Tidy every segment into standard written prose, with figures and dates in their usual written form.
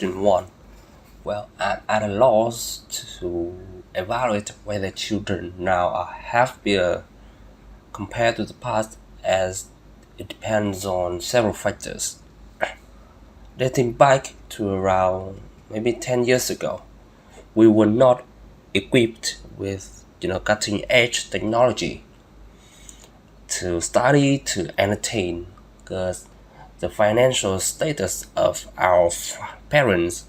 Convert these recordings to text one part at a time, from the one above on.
Question 1. Well, I'm at a loss to evaluate whether children now are happier compared to the past, as it depends on several factors. Dating back to around maybe 10 years ago, we were not equipped with cutting edge technology to study, to entertain, because the financial status of our parents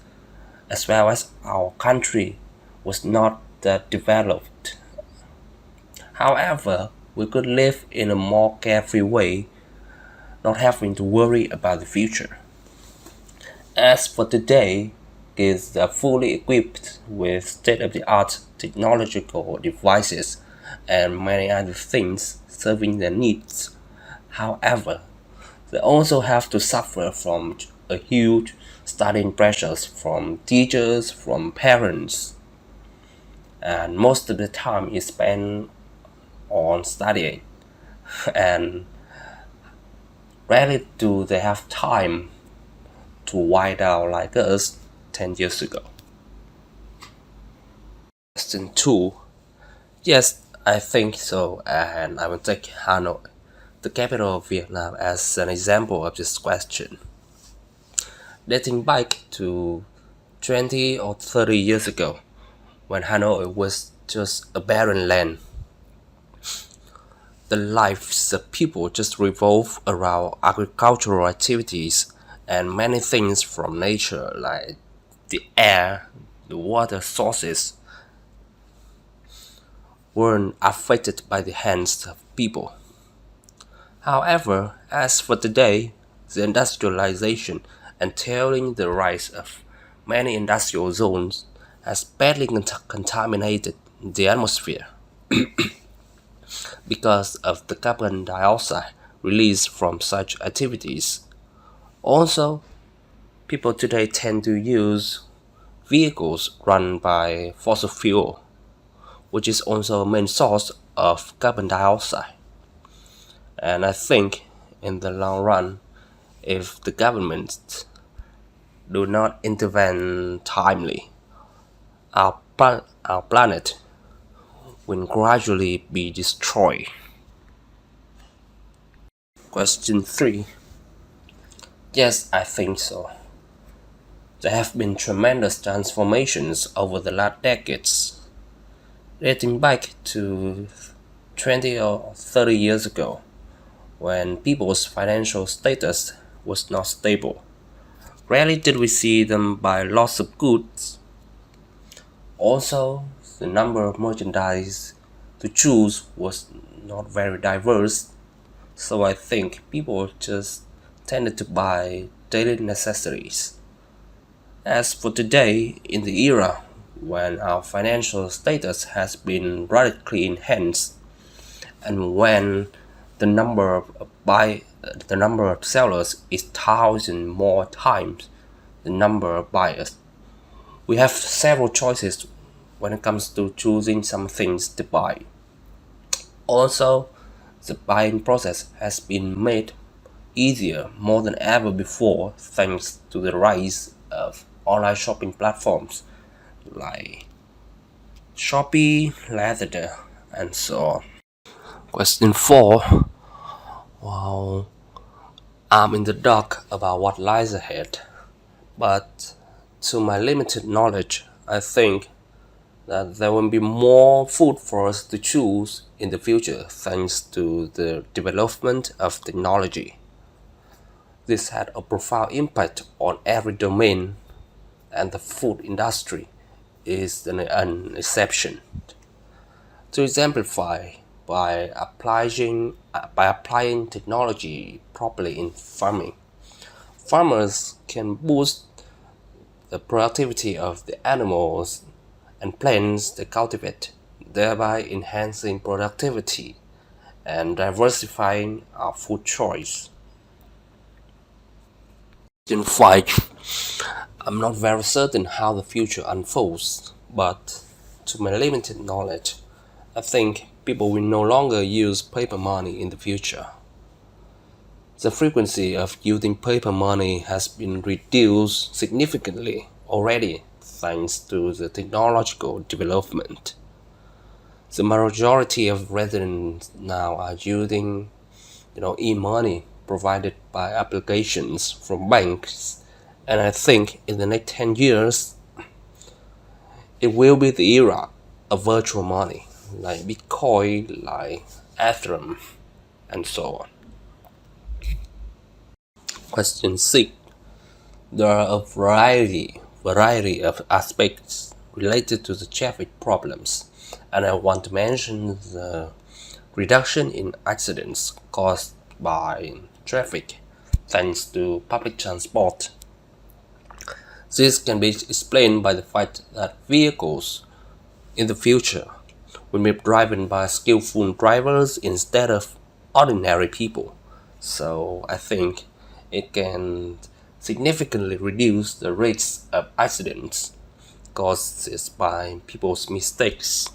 as well as our country was not that developed. However, we could live in a more carefree way, not having to worry about the future. As for today, kids are fully equipped with state-of-the-art technological devices and many other things serving their needs. However, they also have to suffer from a huge studying pressures from teachers, from parents, and most of the time is spent on studying, and rarely do they have time to wind down like us 10 years ago. Question 2. Yes, I think so, and I will take Hanoi, the capital of Vietnam, as an example of this question. Dating back to 20 or 30 years ago, when Hanoi was just a barren land, the lives of people just revolve around agricultural activities and many things from nature, like the air, the water sources, weren't affected by the hands of people. However, as for today, the industrialization entailing the rise of many industrial zones has badly contaminated the atmosphere because of the carbon dioxide released from such activities. Also, people today tend to use vehicles run by fossil fuel, which is also a main source of carbon dioxide. And I think in the long run, if the government do not intervene timely, our planet will gradually be destroyed. Question 3. Yes, I think so. There have been tremendous transformations over the last decades. Dating back to 20 or 30 years ago, when people's financial status was not stable, rarely did we see them buy lots of goods. Also, the number of merchandise to choose was not very diverse, so I think people just tended to buy daily necessities. As for today, in the era when our financial status has been radically enhanced, and when the number of sellers is 1,000 more times the number of buyers, we have several choices when it comes to choosing some things to buy. Also, the buying process has been made easier more than ever before thanks to the rise of online shopping platforms like Shopee, Lazada, and so on. Question 4. Well, I'm in the dark about what lies ahead, but to my limited knowledge, I think that there will be more food for us to choose in the future thanks to the development of technology. This had a profound impact on every domain, and the food industry is an exception. To exemplify, by applying technology properly in farming, farmers can boost the productivity of the animals and plants they cultivate, thereby enhancing productivity and diversifying our food choice. In fact, I'm not very certain how the future unfolds, but to my limited knowledge, I think people will no longer use paper money in the future. The frequency of using paper money has been reduced significantly already thanks to the technological development. The majority of residents now are using e-money provided by applications from banks, and I think in the next 10 years it will be the era of virtual money like Bitcoin, like Ethereum, and so on. Question 6. There are a variety of aspects related to the traffic problems, and I want to mention the reduction in accidents caused by traffic thanks to public transport. This can be explained by the fact that vehicles in the future will be driven by skillful drivers instead of ordinary people. So I think it can significantly reduce the rates of accidents caused by people's mistakes.